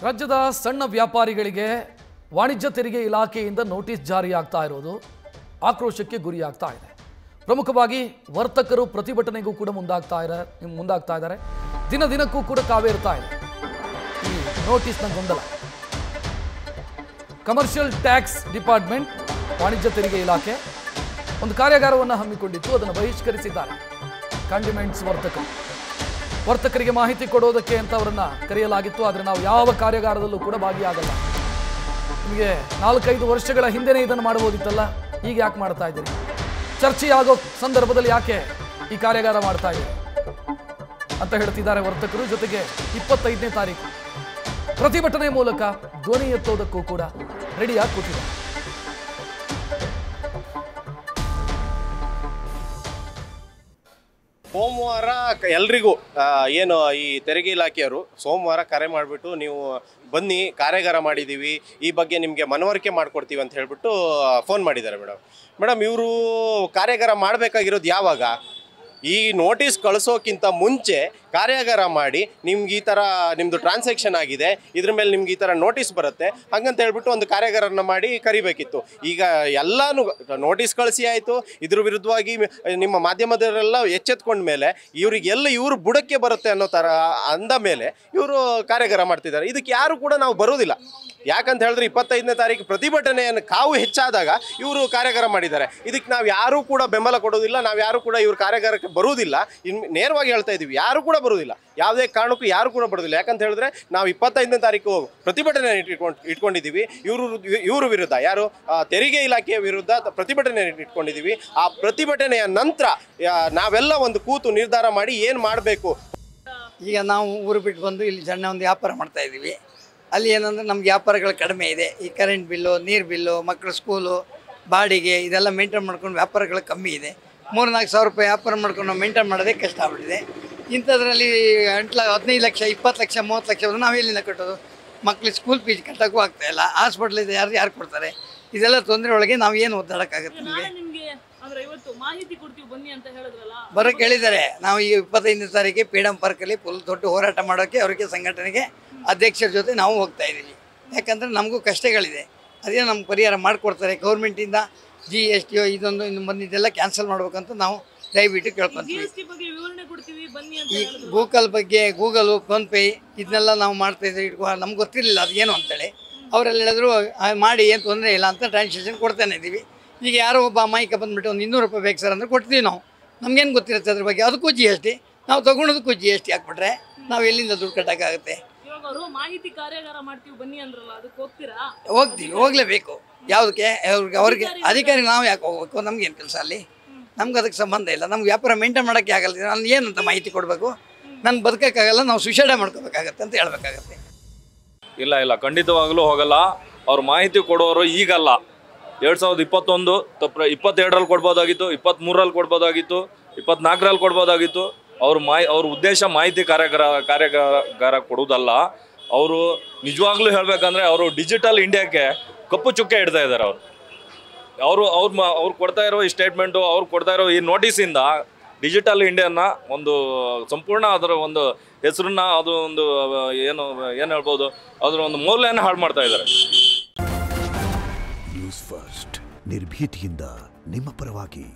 ರಾಜ್ಯದ ಸಣ್ಣ ವ್ಯಾಪಾರಿಗಳಿಗೆ ವಾಣಿಜ್ಯ ತೆರಿಗೆ ಇಲಾಖೆಯಿಂದ ನೋಟಿಸ್ ಜಾರಿಯಾಗ್ತಾ ಇರೋದು ಆಕ್ರೋಶಕ್ಕೆ ಗುರಿಯಾಗ್ತಾ ಇದೆ. ಪ್ರಮುಖವಾಗಿ ವರ್ತಕರು ಪ್ರತಿಭಟನೆಗೂ ಕೂಡ ಮುಂದಾಗ್ತಾ ಇದ್ದಾರೆ. ದಿನ ದಿನಕ್ಕೂ ಕೂಡ ಕಾವೇರ್ತಾ ಇದೆ ಈ ನೋಟಿಸ್ನ ಗೊಂದಲ. ಕಮರ್ಷಿಯಲ್ ಟ್ಯಾಕ್ಸ್ ಡಿಪಾರ್ಟ್ಮೆಂಟ್ ವಾಣಿಜ್ಯ ತೆರಿಗೆ ಇಲಾಖೆ ಒಂದು ಕಾರ್ಯಾಗಾರವನ್ನು ಹಮ್ಮಿಕೊಂಡಿತ್ತು. ಅದನ್ನು ಬಹಿಷ್ಕರಿಸಿದ್ದಾರೆ ಕಂಡಿಮೆಂಟ್ಸ್ ವರ್ತಕರಿಗೆ ಮಾಹಿತಿ ಕೊಡೋದಕ್ಕೆ ಅಂತ ಅವರನ್ನ ಕರೆಯಲಾಗಿತ್ತು. ಆದರೆ ನಾವು ಯಾವ ಕಾರ್ಯಾಗಾರದಲ್ಲೂ ಕೂಡ ಭಾಗಿಯಾಗಲ್ಲ. ನಿಮಗೆ 4-5 ವರ್ಷಗಳ ಹಿಂದೆನೇ ಇದನ್ನು ಮಾಡಬಹುದಿತ್ತಲ್ಲ, ಈಗ ಯಾಕೆ ಮಾಡ್ತಾ ಇದ್ದೀರಿ? ಚರ್ಚೆಯಾಗೋ ಸಂದರ್ಭದಲ್ಲಿ ಯಾಕೆ ಈ ಕಾರ್ಯಾಗಾರ ಮಾಡ್ತಾ ಇದ್ದೀರಿ ಅಂತ ಹೇಳ್ತಿದ್ದಾರೆ ವರ್ತಕರು. ಜೊತೆಗೆ 25ನೇ ತಾರೀಕು ಪ್ರತಿಭಟನೆ ಮೂಲಕ ಧ್ವನಿ ಎತ್ತೋದಕ್ಕೂ ಕೂಡ ರೆಡಿಯಾಗಿ ಕೂತಿದ್ದಾರೆ. ಸೋಮವಾರ ಎಲ್ರಿಗೂ ಏನು ಈ ತೆರಿಗೆ ಇಲಾಖೆಯವರು ಸೋಮವಾರ ಕರೆ ಮಾಡಿಬಿಟ್ಟು ನೀವು ಬನ್ನಿ ಕಾರ್ಯಾಗಾರ ಮಾಡಿದ್ದೀವಿ, ಈ ಬಗ್ಗೆ ನಿಮಗೆ ಮನವರಿಕೆ ಮಾಡಿಕೊಡ್ತೀವಿ ಅಂತ ಹೇಳ್ಬಿಟ್ಟು ಫೋನ್ ಮಾಡಿದ್ದಾರೆ ಮೇಡಮ್. ಇವರು ಕಾರ್ಯಾಗಾರ ಮಾಡಬೇಕಾಗಿರೋದು ಯಾವಾಗ? ಈ ನೋಟಿಸ್ ಕಳಿಸೋಕ್ಕಿಂತ ಮುಂಚೆ ಕಾರ್ಯಾಗಾರ ಮಾಡಿ ನಿಮ್ಗೆ ಈ ಥರ ನಿಮ್ಮದು ಟ್ರಾನ್ಸಾಕ್ಷನ್ ಆಗಿದೆ, ಇದ್ರ ಮೇಲೆ ನಿಮ್ಗೆ ಈ ಥರ ನೋಟಿಸ್ ಬರುತ್ತೆ ಹಾಗಂತ ಹೇಳ್ಬಿಟ್ಟು ಒಂದು ಕಾರ್ಯಾಗಾರನ ಮಾಡಿ ಕರಿಬೇಕಿತ್ತು. ಈಗ ಎಲ್ಲನೂ ನೋಟಿಸ್ ಕಳಿಸಿ ಆಯಿತು, ಇದ್ರ ವಿರುದ್ಧವಾಗಿ ನಿಮ್ಮ ಮಾಧ್ಯಮದವರೆಲ್ಲ ಎಚ್ಚೆತ್ಕೊಂಡ ಮೇಲೆ ಇವರು ಬುಡಕ್ಕೆ ಬರುತ್ತೆ ಅನ್ನೋ ಥರ ಅಂದ ಮೇಲೆ ಇವರು ಕಾರ್ಯಾಗಾರ ಮಾಡ್ತಿದ್ದಾರೆ. ಇದಕ್ಕೆ ಯಾರು ಕೂಡ ನಾವು ಬರೋದಿಲ್ಲ. ಯಾಕಂತ ಹೇಳಿದ್ರೆ 25ನೇ ತಾರೀಕು ಪ್ರತಿಭಟನೆಯನ್ನು ಕಾವು ಹೆಚ್ಚಾದಾಗ ಇವರು ಕಾರ್ಯಾಗಾರ ಮಾಡಿದ್ದಾರೆ. ಇದಕ್ಕೆ ನಾವು ಯಾರೂ ಕೂಡ ಬೆಂಬಲ ಕೊಡೋದಿಲ್ಲ, ನಾವು ಯಾರು ಕೂಡ ಇವ್ರ ಕಾರ್ಯಾಗಾರಕ್ಕೆ ಬರುವುದಿಲ್ಲ. ನೇರವಾಗಿ ಹೇಳ್ತಾ ಇದ್ದೀವಿ, ಯಾರು ಕೂಡ ಬರುವುದಿಲ್ಲ, ಯಾವುದೇ ಕಾರಣಕ್ಕೂ ಯಾರು ಕೂಡ ಬರೋದಿಲ್ಲ. ಯಾಕಂತ ಹೇಳಿದ್ರೆ ನಾವು 25ನೇ ತಾರೀಕು ಪ್ರತಿಭಟನೆ ಇಟ್ಕೊಂಡಿದ್ದೀವಿ. ಇವರು ವಿರುದ್ಧ, ಯಾರು ತೆರಿಗೆ ಇಲಾಖೆಯ ವಿರುದ್ಧ ಪ್ರತಿಭಟನೆ ಇಟ್ಕೊಂಡಿದ್ದೀವಿ. ಆ ಪ್ರತಿಭಟನೆಯ ನಂತರ ನಾವೆಲ್ಲ ಒಂದು ಕೂತು ನಿರ್ಧಾರ ಮಾಡಿ ಏನು ಮಾಡಬೇಕು. ಈಗ ನಾವು ಊರು ಬಿಟ್ಟು ಬಂದು ಇಲ್ಲಿ ಸಣ್ಣ ಒಂದು ವ್ಯಾಪಾರ ಮಾಡ್ತಾ ಇದ್ದೀವಿ. ಅಲ್ಲಿ ಏನಂದರೆ ನಮ್ಗೆ ವ್ಯಾಪಾರಗಳು ಕಡಿಮೆ ಇದೆ. ಈ ಕರೆಂಟ್ ಬಿಲ್ಲು, ನೀರು ಬಿಲ್ಲು, ಮಕ್ಕಳ ಸ್ಕೂಲು, ಬಾಡಿಗೆ ಇದೆಲ್ಲ ಮೇಂಟೈನ್ ಮಾಡ್ಕೊಂಡು ವ್ಯಾಪಾರಗಳು ಕಮ್ಮಿ ಇದೆ. 3-4 ಸಾವಿರ ರೂಪಾಯಿ ವ್ಯಾಪಾರ ಮಾಡ್ಕೊಂಡು ನಾವು ಮೇಂಟೈನ್ ಮಾಡೋದೇ ಕಷ್ಟ ಆಗ್ಬಿಟ್ಟಿದೆ. ಇಂಥದ್ರಲ್ಲಿ 15 ಲಕ್ಷ, 20 ಲಕ್ಷ, 30 ಲಕ್ಷ ನಾವು ಎಲ್ಲಿಂದ ಕಟ್ಟೋದು? ಮಕ್ಳಿಗೆ ಸ್ಕೂಲ್ ಫೀಸ್ ಕಟ್ಟೋಕ್ಕೂ ಆಗ್ತಾಯಿಲ್ಲ. ಹಾಸ್ಪಿಟ್ಲಿದೆ, ಯಾರು ಕೊಡ್ತಾರೆ? ಇದೆಲ್ಲ ತೊಂದರೆ ಒಳಗೆ ನಾವು ಏನು ಒದ್ದಾಡೋಕ್ಕಾಗುತ್ತೆ? ನಮಗೆ ಬರೋಕ್ಕೆ ಹೇಳಿದ್ದಾರೆ. ನಾವು ಈ 25ನೇ ತಾರೀಕಿಗೆ ಪೀಡಂ ಪಾರ್ಕಲ್ಲಿ ಫುಲ್ ದೊಡ್ಡ ಹೋರಾಟ ಮಾಡೋಕ್ಕೆ ಅವರಿಗೆ ಸಂಘಟನೆಗೆ ಅಧ್ಯಕ್ಷರ ಜೊತೆ ನಾವು ಹೋಗ್ತಾ ಇದ್ದೀವಿ. ಯಾಕಂದರೆ ನಮಗೂ ಕಷ್ಟಗಳಿದೆ, ಅದೇ ನಮ್ಗೆ ಪರಿಹಾರ ಮಾಡಿಕೊಡ್ತಾರೆ. ಗೌರ್ಮೆಂಟಿಂದ GST ಇದೊಂದು ಇನ್ನು ಬಂದಿದ್ದೆಲ್ಲ ಕ್ಯಾನ್ಸಲ್ ಮಾಡ್ಬೇಕಂತ ನಾವು ದಯವಿಟ್ಟು ಕೇಳ್ಕೊತೀವಿ. ಈ ಗೂಗಲು ಫೋನ್ಪೇ ಇದನ್ನೆಲ್ಲ ನಾವು ಮಾಡ್ತಾಯಿದ್ದೀವಿ. ನಮ್ಗೆ ಗೊತ್ತಿರಲಿಲ್ಲ ಅದು ಏನು ಅಂತೇಳಿ. ಅವರೆಲ್ಲ ಹೇಳಿದ್ರು ಮಾಡಿ ಏನು ತೊಂದರೆ ಇಲ್ಲ ಅಂತ ಟ್ರಾನ್ಸಾಕ್ಷನ್ ಕೊಡ್ತಾನೆ ಇದ್ದೀವಿ. ಈಗ ಯಾರೋ ಒಬ್ಬ ಅಮಾಯಕ ಬಂದುಬಿಟ್ಟು ಒಂದು 200 ರೂಪಾಯಿ ಬೇಕು ಸರ್ ಅಂದರೆ ಕೊಡ್ತೀವಿ ನಾವು. ನಮಗೇನು ಗೊತ್ತಿರುತ್ತೆ ಅದ್ರ ಬಗ್ಗೆ? ಅದಕ್ಕೂ GST, ನಾವು ತೊಗೊಳೋದಕ್ಕೂ GST ಹಾಕ್ಬಿಟ್ರೆ ನಾವು ಎಲ್ಲಿಂದ ದುಡ್ಡು ಕಟ್ಟೋಕ್ಕಾಗುತ್ತೆ? ಹೋಗ್ತೀವಿ, ಹೋಗಲೇಬೇಕು. ಯಾವುದಕ್ಕೆ? ಅವ್ರಿಗೆ ಅಧಿಕಾರಿ ನಾವು ಯಾಕೆ ಹೋಗ್ಬೇಕು? ನಮ್ಗೇನು ಕೆಲಸ ಅಲ್ಲಿ? ನಮ್ಗೆ ಅದಕ್ಕೆ ಸಂಬಂಧ ಇಲ್ಲ. ನಮ್ಗೆ ವ್ಯಾಪಾರ ಮೇಂಟೈನ್ ಮಾಡೋಕ್ಕೆ ಆಗಲ್ಲ. ನಾನು ಏನಂತ ಮಾಹಿತಿ ಕೊಡಬೇಕು? ನನ್ಗೆ ಬದುಕೋಕ್ಕಾಗಲ್ಲ, ನಾವು ಸುಸೈಡ್ ಮಾಡ್ಕೋಬೇಕಾಗತ್ತೆ ಅಂತ ಹೇಳ್ಬೇಕಾಗತ್ತೆ. ಇಲ್ಲ, ಖಂಡಿತವಾಗಲೂ ಹೋಗಲ್ಲ. ಅವ್ರು ಮಾಹಿತಿ ಕೊಡೋರು ಈಗಲ್ಲ, 2021 22ರಲ್ಲಿ ಕೊಡ್ಬೋದಾಗಿತ್ತು, 23ರಲ್ಲಿ ಕೊಡ್ಬೋದಾಗಿತ್ತು, 24ರಲ್ಲಿ ಕೊಡ್ಬೋದಾಗಿತ್ತು. ಅವ್ರ ಉದ್ದೇಶ ಮಾಹಿತಿ ಕಾರ್ಯಾಗಾರ ಕೊಡೋದಲ್ಲ. ಅವರು ನಿಜವಾಗ್ಲೂ ಹೇಳಬೇಕಂದ್ರೆ ಅವರು ಡಿಜಿಟಲ್ ಇಂಡಿಯಾಕ್ಕೆ ಕಪ್ಪು ಚುಕ್ಕೆ ಇಡ್ತಾ ಇದ್ದಾರೆ. ಅವ್ರು ಕೊಡ್ತಾ ಇರೋ ಈ ಸ್ಟೇಟ್ಮೆಂಟು, ಅವ್ರು ಕೊಡ್ತಾ ಇರೋ ಈ ನೋಟಿಸಿಂದ ಡಿಜಿಟಲ್ ಇಂಡಿಯಾನ ಒಂದು ಸಂಪೂರ್ಣ ಅದರ ಒಂದು ಹೆಸರನ್ನ, ಅದು ಒಂದು ಏನು ಹೇಳ್ಬೋದು, ಅದರ ಒಂದು ಮೌಲ್ಯನ ಹಾಳು ಮಾಡ್ತಾ ಇದ್ದಾರೆ. ನ್ಯೂಸ್ ಫಸ್ಟ್, ನಿರ್ಭೀತಿಯಿಂದ ನಿಮ್ಮ ಪರವಾಗಿ.